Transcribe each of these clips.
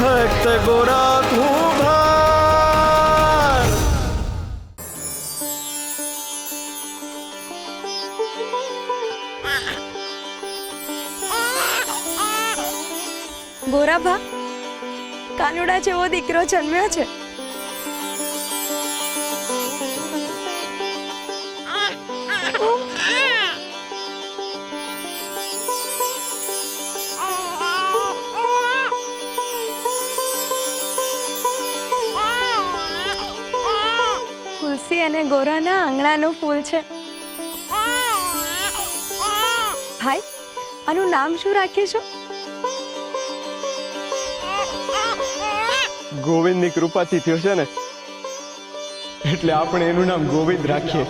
ભક્ત ગોરા કુંભાર. ગોરાભા, કાનુડા જેવો દીકરો જન્મ્યો છે. તુલસી અને ગોરાના આંગણાનું ફૂલ છે. ભાઈ, આનું નામ શું રાખીશું? ગોવિંદની કૃપાથી થયો છે ને, એટલે આપણે એનું નામ ગોવિંદ રાખીએ.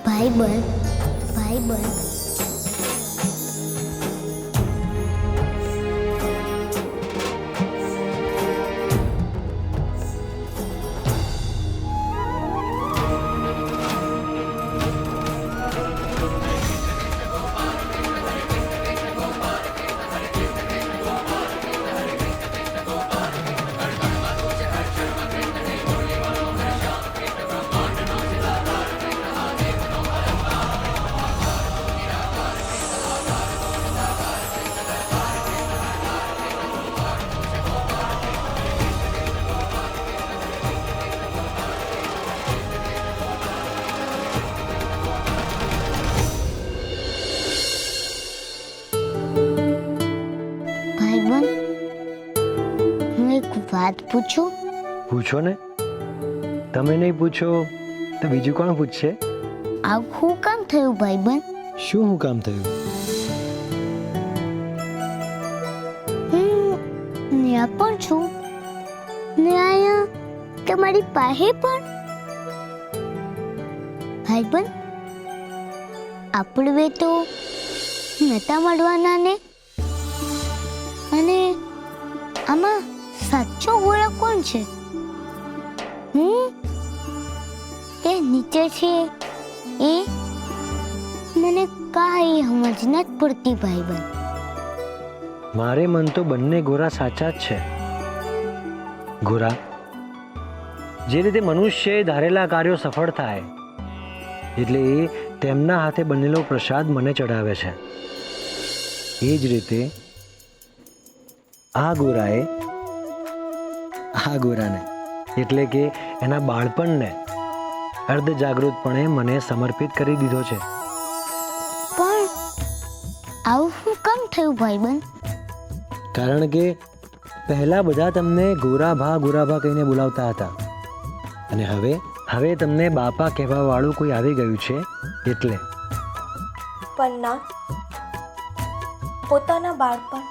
ભાઈબંધ હું એક વાત પૂછું? પૂછો ને. તમે નહીં પૂછો તો બીજું કોણ પૂછશે? આવું શું કામ થયું ભાઈબંધ? શું હું કામ થયું? હું ન્યા પણ છું ને આયા તમારી પાસે પણ. ભાઈબંધ, આપણે બે તો નતા મળવાના ને. અને આમાં સાચો ગોરા કોણ છે? હું કે નીચે છે એ મને કાંઈ સમજ નથી પડતી ભાઈબંધ. મારે મન તો બંને ગોરા સાચા જ છે. ગોરા, જે રીતે મનુષ્ય ધારેલા કાર્યો સફળ થાય એટલે એ તેમના હાથે બનેલો પ્રસાદ મને ચડાવે છે, એ જ રીતે આ ગોરાને એટલે કે એના બાળપણને અર્ધ જાગૃતપણે મને સમર્પિત કરી દીધો છે. પણ આવું શું કામ થયું ભાઈબંધ? કારણ કે પહેલા બધા તમને ગોરાભા કહીને બોલાવતા હતા, અને હવે તમને બાપા કહેવા વાળું કોઈ આવી ગયું છે એટલે. પણ ના, પોતાના બાળપણ,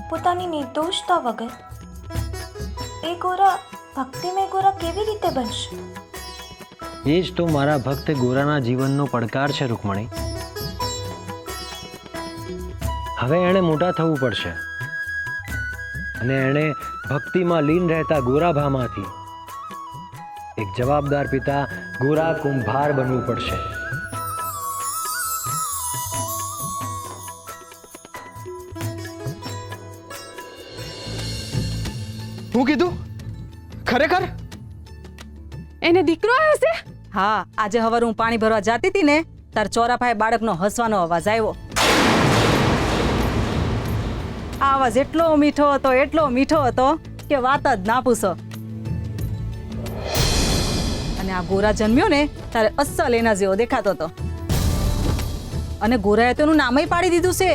પોતાની નિર્દોષતા વગર એ ગોરા ભક્તિમય ગોરા કેવી રીતે બનશે? એ જ તો મારા ભક્ત ગોરાના જીવનનો પડકાર છે રૂકમણી. હવે એણે મોટા થવું પડશે અને એણે ભક્તિમાં લીન રહેતા ગોરાભામાંથી એક જવાબદાર પિતા ગોરા કુંભાર બનવું પડશે. હું કીધું? ખરેખર એને દીકરો આવ્યો છે? હા, આજે હવારે હું પાણી ભરવા જાતી હતી ને તાર ચોરાફાએ બાળકનો હસવાનો અવાજ આવ્યો. આ અવાજ એટલો મીઠો હતો કે વાત જ ના પૂછો. અને આ ગોરા જન્મ્યો ને તારે અસલ એના જેવો દેખાતો હતો. અને ગોરાએ તો એનું નામય પાડી દીધું છે,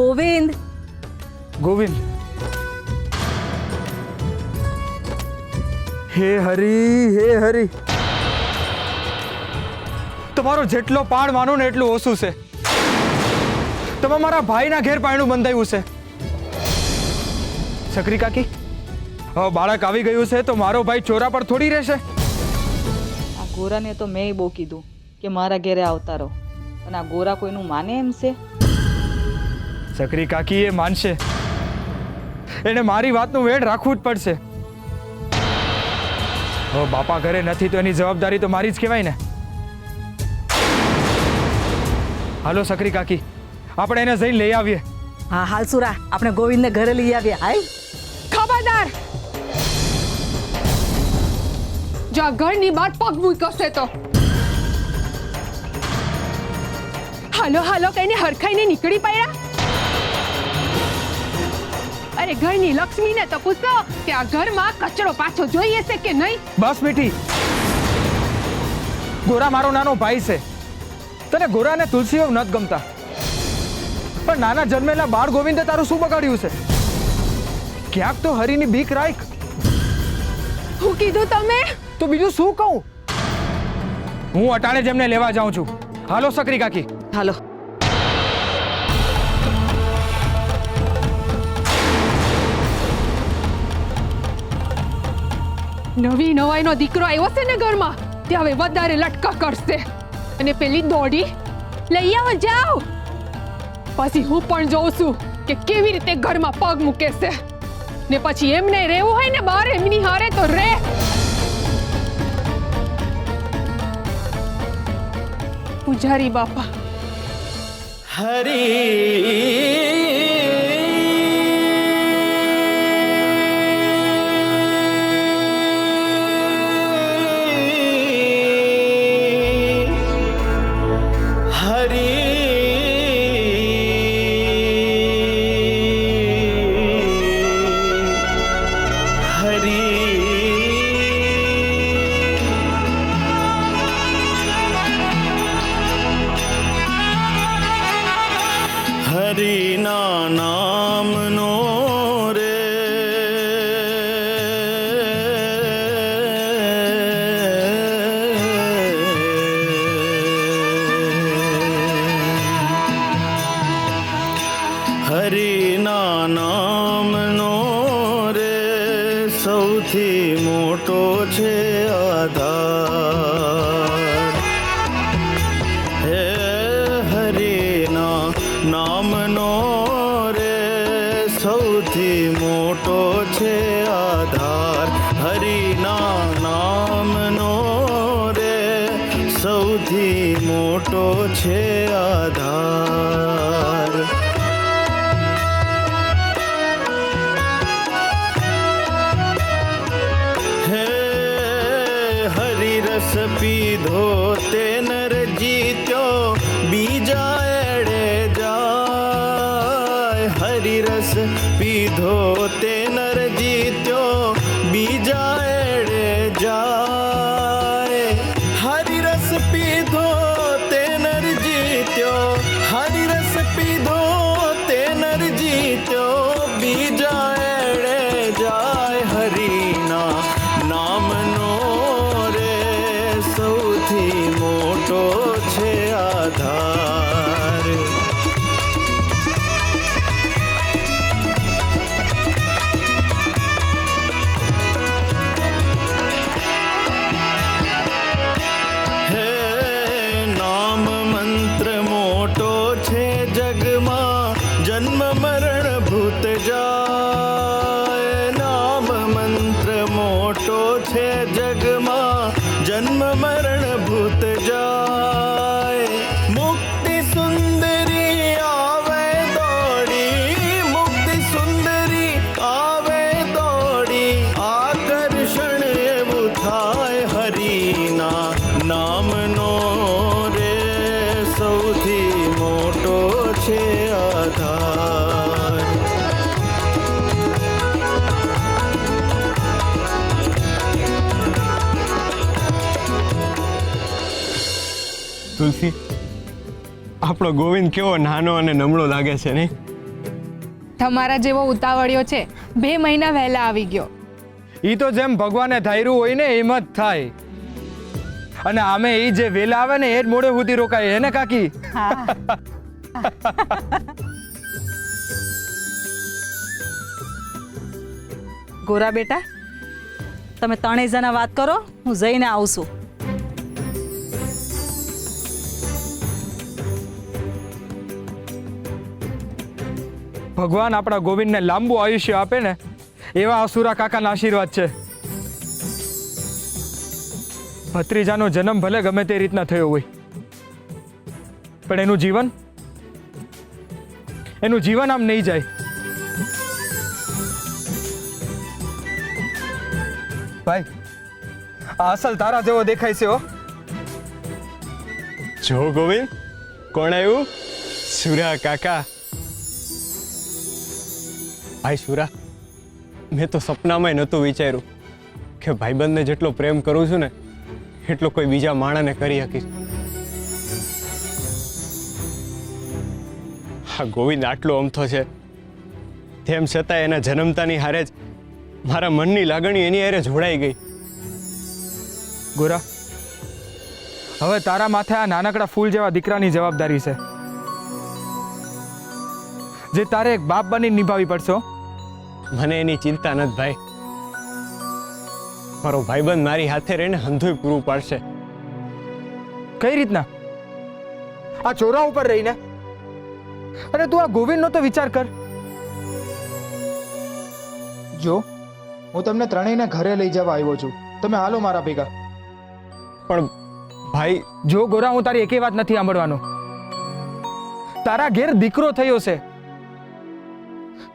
ગોવિંદ. ગોવિંદ. હે હરી, તમારો જેટલો પાડ માનો ને એટલું ઓછું છે. તમે મારા ભાઈના ઘેર પાયણું બંધાયું છે. સકરી કાકી, હવે બાળક આવી ગયું છે તો મારો ભાઈ ચોરા પર થોડી રહેશે. આ ગોરાને તો મેં બહુ કીધું કે મારા ઘેરે આવતા રહો, અને આ ગોરા કોઈનું માને એમ છે? સકરી કાકી એ માનશે. એને મારી વાતનું વેડ રાખવું જ પડશે. હવે બાપા ઘરે નથી તો એની જવાબદારી તો મારી જ કહેવાય ને. હાલો સકરી કાકી, આપણે એને જઈને લઈ આવીએ. હા હાલ સુરા, આપણે ગોવિંદને ઘરે લઈ આવીએ. હાલ. ખબરદાર, જો આ ઘરની બહાર પગ મૂક્યો છે તો હાલો હાલો કહીને હરખાઈને નીકળી પડ્યા. અરે ઘરની લક્ષ્મીને તો પૂછો કે આ ઘરમાં કચરો પાછો જોઈએ છે કે નહીં. બસ મીઠી, ગોરા મારો નાનો ભાઈ છે. તને ગોરા ને તુલસીઓ નથી ગમતા, પણ નાના જન્મેલા બાળ ગોવિંદે તારું શું બગાડ્યું છે? ક્યાંક તો હરીની બીક રાખ. હું કીધું તમે? તો બીજું શું કહું? હું અટાણે જ એમને લેવા જાઉં છું. હાલો સકરી કાકી. હાલો. નવી નવાઈનો દીકરો આવ્યો છે ને ઘરમાં, તે હવે વધારે લટકા કરશે. અને પેલી દોડી લઈ આવો, જાઓ. પછી હું પણ જોઉં છું કે કેવી રીતે ઘરમાં પગ મૂકે છે. ને પછી એમને રહેવું હોય ને બહાર એમની હારે તો રે. પૂજારી બાપા. હરિના નામનો રે હરિના નામનો રે સૌથી મોટો છે આધાર. હે હરિના નામનો રે સૌથી મોટો છે આધાર. હરિના નામનો રે સૌથી મોટો છે આધાર. હે હરિરસ પીધો તે નર જીત્યો બીજા એડે જાય. હરિરસ પીધો તે નર જીત્યો બીજા એડે જાય. હરિરસ પીધો તે નર જીત્યો, હરિરસ પીધો તે નર જીત્યો બીજા એડે જાય. હરિના નામનો રે સૌથી મોટો છે આધાર. હે નામ મંત્ર મોટો છે જગમાં, જન્મ મરણ ભૂત જાય. નામ મંત્ર મોટો છે જગમાં, જન્મ મરણ ભૂત જાય. મુક્તિ સુંદરી આવે દોડી, મુક્તિ સુંદરી આવે દોડી. આકર્ષણ એવું થાય હરિના નામનો રે સૌથી મોટો છે આધાર. તુલસી, આપણો ગોવિંદ કેવો નાનો અને નમળો લાગે છે નહીં? તમારા જેવો ઉતાવળ્યો છે, 2 મહિના વહેલા આવી ગયો. ઈ તો જેમ ભગવાને ધાર્યું હોય ને એમ જ થાય. અને આમે ઈ જે વેલા આવે ને એ જ મોડે સુધી રોકાય હે ને કાકી? ગોરા બેટા, તમે ત્રણેય જણા વાત કરો, હું જઈને આવું છું. ભગવાન આપણા ગોવિંદને લાંબુ આયુષ્ય આપે ને એવા અસુરા કાકાના આશીર્વાદ છે. ભત્રીજાનો જન્મ ભલે ગમે તે રીતના થયો હોય, પણ એનું જીવન આમ નહીં જાય. ભાઈ, આ અસલ તારા જેવો દેખાય છે હો. જો ગોવિંદ, કોણ આવ્યું? સુરા કાકા. ભાઈ સુરા, મેં તો સપનામાં નહોતું વિચાર્યું કે ભાઈબંધને જેટલો પ્રેમ કરું છું ને એટલો કોઈ બીજા માણસને કરી શકીશ. હા, ગોવિંદ આટલો અમથો છે, તેમ છતાં એના જન્મતાની હારે જ મારા મનની લાગણી એની હારે જોડાઈ ગઈ. ગોરા, હવે તારા માથે આ નાનકડા ફૂલ જેવા દીકરાની જવાબદારી છે, જે તારે એક બાપ બની નિભાવવી પડશે હો. મને એની ચિંતા નથી ભાઈ. મારો ભાઈબંધ મારી હાથે રહીને હંધુય પૂરું પાડશે. કઈ રીતના? આ ચોરા ઉપર રહીને? અરે તું આ ગોવિંદનો તો વિચાર કર. જો, હું તમને ત્રણેયને ઘરે લઈ જવા આવ્યો છું. તમે હાલો મારા ભેગા. પણ ભાઈ, જો ગોરા, હું તારી એકેય વાત નથી સાંભળવાનો. તારા ઘેર દીકરો થયો છે.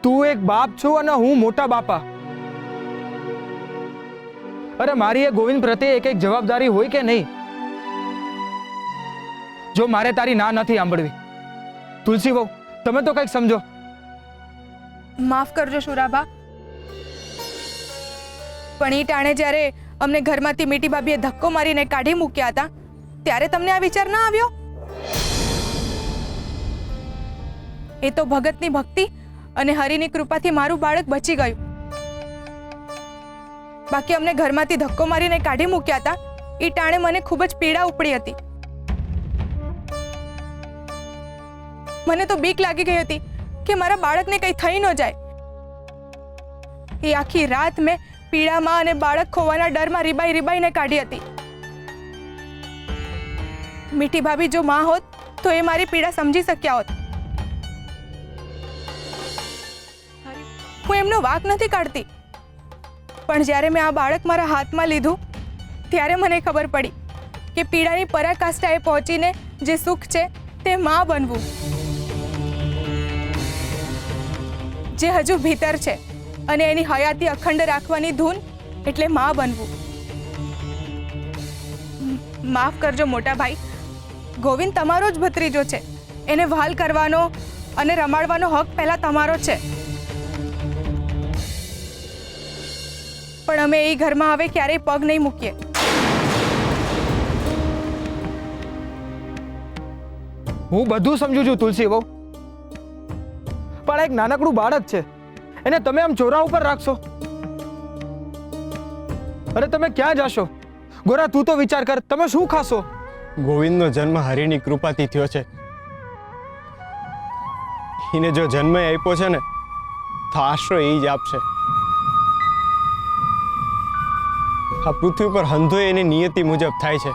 તું એક બાપ છો અને હું મોટા બાપા. અરે મારી એ ગોવિંદ પ્રત્યે એક જવાબદારી હોય કે નહીં? જો મારે તારી ના નથી સાંભળવી. તુલસી વહુ, તમે તો કંઈક સમજો. માફ કરજો સુરાબા, પણ ઈ ટાણે જ્યારે અમને ઘરમાંથી મીઠી ભાભીએ ધક્કો મારીને કાઢી મૂક્યા હતા, ત્યારે તમને આ વિચાર ના આવ્યો? એ તો ભગતની ભક્તિ અને હરિની કૃપાથી મારું બાળક બચી ગયું. બાકી અમને ઘરમાંથી ધક્કો મારીને કાઢી મૂક્યા હતા, એ ટાણે મને ખૂબ જ પીડા ઉપડી હતી. મને તો બીક લાગી ગઈ હતી કે મારા બાળકને કંઈ થઈ ન જાય. એ આખી રાત મેં પીડામાં અને બાળક ખોવાના ડરમાં રીબાઈને કાઢી હતી. મીઠી ભાભી જો માં હોત તો એ મારી પીડા સમજી શક્યા હોત. હું એમનો વાંક નથી કાઢતી, પણ જ્યારે મેં આ બાળક મારા હાથમાં લીધું ત્યારે મને ખબર પડી કે પીડાની પરાકાષ્ઠાએ પહોંચીને જે સુખ છે તે માં બનવું, જે હજુ ભીતર છે અને એની હયાતી અખંડ રાખવાની ધૂન એટલે માં બનવું. માફ કરજો મોટા ભાઈ, ગોવિંદ તમારો જ ભત્રીજો છે. એને વહાલ કરવાનો અને રમાડવાનો હક પહેલા તમારો છે. પણ અમે એ ઘરમાં હવે ક્યારેય પગ નહીં મૂકીએ. હું બધું સમજુ છું તુલસી વહુ, પણ એક નાનકડું બાળક છે, એને તમે આમ ચોરા ઉપર રાખશો? અરે તમે ક્યાં જાશો? ગોરા, તું તો વિચાર કર, તમે શું ખાશો? ગોવિંદનો જન્મ હરિની કૃપાથી થયો છે. એને જો જન્મ આપ્યો છે ને તો આશરો એ જ આપશે. આ પૃથ્વી પર હંધો એની નિયતિ મુજબ થાય છે.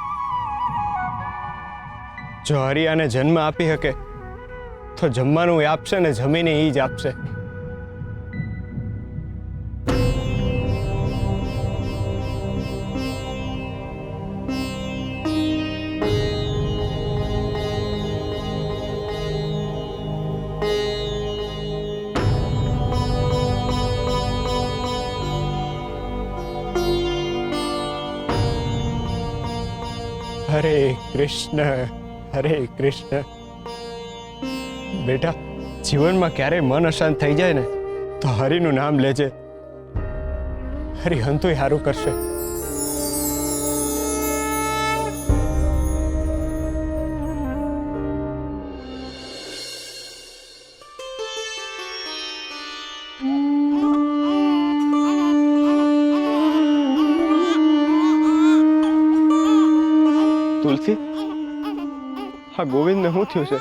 જો હરિ આને જન્મ આપી શકે તો જમવાનું એ આપશે ને જમીને એ જ આપશે. હરે કૃષ્ણ, હરે કૃષ્ણ. બેટા, જીવનમાં ક્યારેય મન અશાંત થઈ જાય ને તો હરિનું નામ લેજે. હરિ હંતુય સારું કરશે. તુલસી, હા ગોવિંદને શું થયું છે?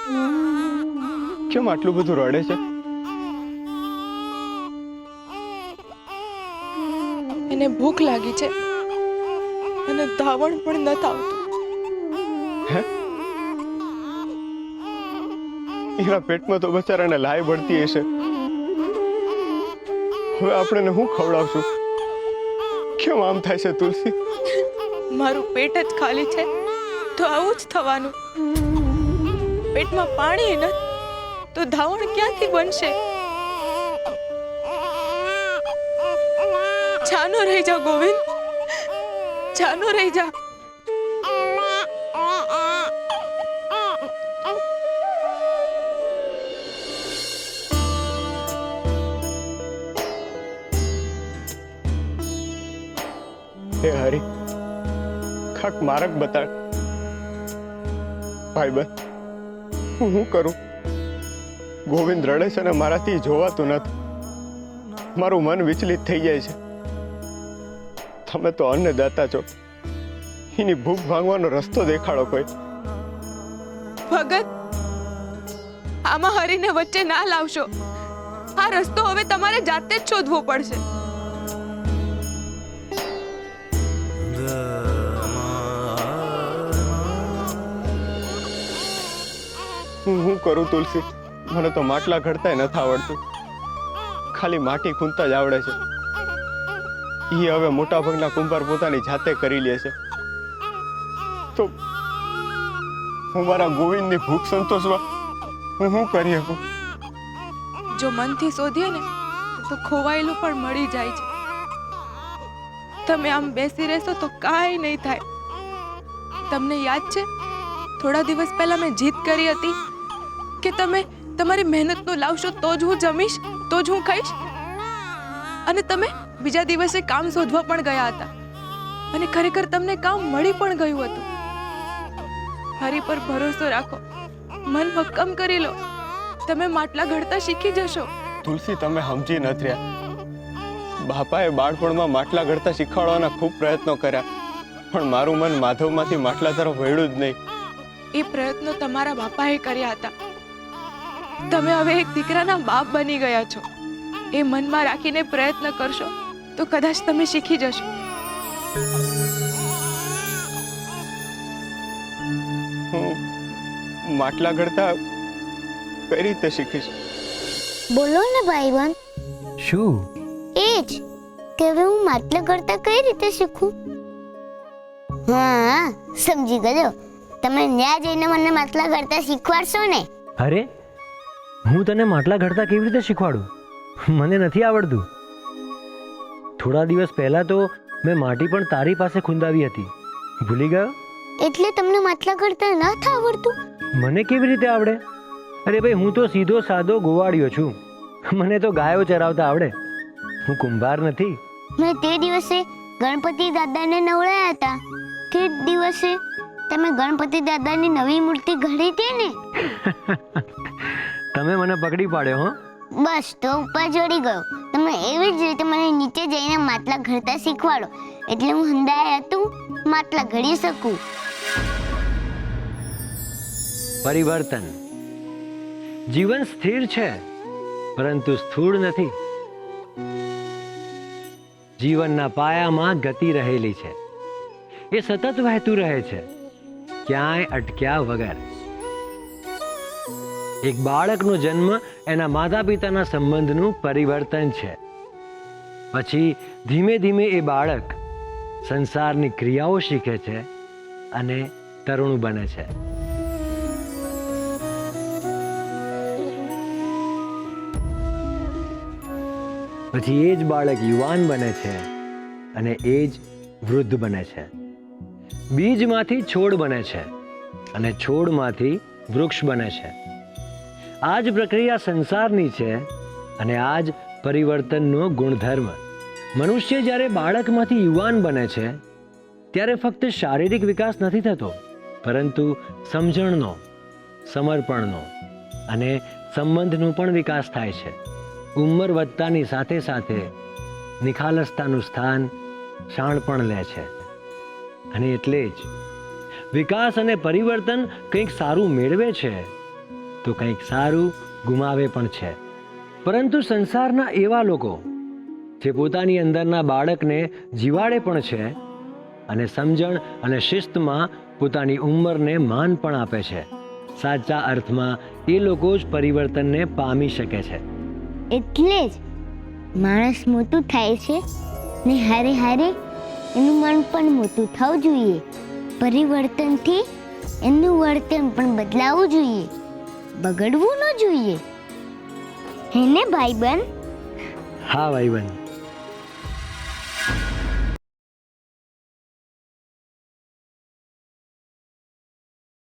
કેમ આટલું બધું રડે છે? એને ભૂખ લાગી છે અને ધાવણ પણ નથી આવતું. હે? એના પેટમાં તો બચારાને લાય બળતી હશે. હવે આપણે શું ખવડાવશું? કેમ આમ થાય છે તુલસી? મારું પેટ જ ખાલી છે તો આવું જ થવાનું. પેટમાં પાણી નથી તો ધાવણ ક્યાંથી બનશે? જાનો રહી જા ગોવિંદ, જાનો રહી જા. હે હરી, ખાક માર્ગ બતાડ. ભાઈબંધ, હું શું કરું? ગોવિંદ રડે છે ને મારાથી જોવાતું નથી. મારું મન વિચલિત થઈ જાય છે. તમે તો અન્નદાતા છો, એની ભૂખ ભાંગવાનો રસ્તો દેખાડો કોઈ. ભગત, આમાં હરીને વચ્ચે ના લાવશો. આ રસ્તો હવે તમારે જાતે જ શોધવો પડશે. હું શું કરું તુલસી? મને તો માટલા ઘડતાય નથી આવડતું. ખાલી માટી ખૂંદતા જ આવડે છે. એ હવે મોટા ભાગના કુંભાર પોતાની જાતે કરી લે છે. તો હું મારા ગોવિંદની ભૂખ સંતોષવા હું શું કરી શકું? જો મનથી શોધીએ ને તો ખોવાયેલું પણ મળી જાય છે. તમે આમ બેસી રહેશો તો કાંઈ નહીં થાય. તમને યાદ છે થોડા દિવસ પહેલા મેં જીદ કરી હતી કે તમે તમારી મહેનતનું લાવશો તો જ હું જમીશ, તો જ હું ખાઈશ. અને તમે બીજા દિવસે કામ શોધવા પણ ગયા હતા અને ખરેખર તમને કામ મળી પણ ગયું હતું. હરી પર ભરોસો રાખો, મન મક્કમ કરી લો. તમે માટલા ઘડતા શીખી જશો. તુલસી, તમે સમજી નથી રહ્યા. બાપાએ બાળપણમાં માટલા ઘડતા શીખવાડવાના ખૂબ પ્રયત્નો કર્યા, પણ મારું મન માધવમાંથી માટલા તરફ વળ્યું જ નહીં. એ પ્રયત્નો તમારા બાપાએ કર્યા હતા. તમે હવે એક દીકરાના બાપ બની ગયા છો. એ મનમાં રાખીને પ્રયત્ન કરશો તો કદાચ તમે શીખી જશો. હું માટલા ઘડતા કઈ રીતે શીખીશ? બોલો ને ભાઈબંધ. શું? એ જ કે હવે હું માટલા ઘડતા કઈ રીતે શીખું? હા, સમજી ગયો. તમે ત્યાં જઈને મને માટલા ઘડતા શીખવાડશો ને? અરે, હું તને માટલા ઘડતા કેવી રીતે શીખવાડું? મને નથી આવડતું. થોડા દિવસ પહેલા તો મેં માટી પણ તારી પાસે ખૂંદાવી હતી. ભૂલી ગયો? એટલે તમને માટલા ઘડતા નથી આવડતું? મને કેવી રીતે આવડે? અરે ભાઈ, હું તો સીધો સાદો ગોવાળિયો છું. મને તો ગાયો ચરાવતા આવડે. હું કુંભાર નથી. મેં તે દિવસે ગણપતિ દાદાને નવડાયા હતા. તે દિવસે તમે ગણપતિ દાદાની નવી મૂર્તિ ઘડી હતી ને? તમે મને પકડી પાડ્યો હો. બસ, તો ઉપર ચડી ગયો. તમે એવી જ રીતે મને નીચે જઈને માટલા ઘડતા શીખવાડો એટલે હું હંધાય હતું માટલા ઘડી શકું. પરિવર્તન. જીવન સ્થિર છે પરંતુ સ્થૂળ નથી. જીવનના પાયામાં ગતિ રહેલી છે. એ સતત વહેતું રહે છે, ક્યાંય અટક્યા વગર. એક બાળકનો જન્મ એના માતા પિતાના સંબંધનું પરિવર્તન છે. પછી ધીમે ધીમે એ બાળક સંસારની ક્રિયાઓ શીખે છે અને તરુણ બને છે. પછી એ જ બાળક યુવાન બને છે અને એ જ વૃદ્ધ બને છે. બીજમાંથી છોડ બને છે અને છોડમાંથી વૃક્ષ બને છે. આ જ પ્રક્રિયા સંસારની છે અને આ જ પરિવર્તનનો ગુણધર્મ. મનુષ્ય જ્યારે બાળકમાંથી યુવાન બને છે ત્યારે ફક્ત શારીરિક વિકાસ નથી થતો, પરંતુ સમજણનો, સમર્પણનો અને સંબંધનો પણ વિકાસ થાય છે. ઉંમર વધતાની સાથે સાથે નિખાલસતાનું સ્થાન શાણપણ લે છે. અને એટલે જ વિકાસ અને પરિવર્તન કંઈક સારું મેળવે છે તો કંઈક સારું ગુમાવે પણ છે. પરંતુ સંસારના એવા લોકો જે પોતાની અંદરના બાળકને જીવાડે પણ છે અને સમજણ અને શિસ્તમાં પોતાની ઉંમરને માન પણ આપે છે, સાચા અર્થમાં એ લોકો જ પરિવર્તનને પામી શકે છે. એટલે જ માણસ મોટું થાય છે ને હારે હારે એનું મન પણ મોટું થવું જોઈએ. પરિવર્તનથી એનું વર્તન પણ બદલાવવું જોઈએ, બગડવું ન જોઈએ. હેને ભાઈબંધ? હા ભાઈબંધ.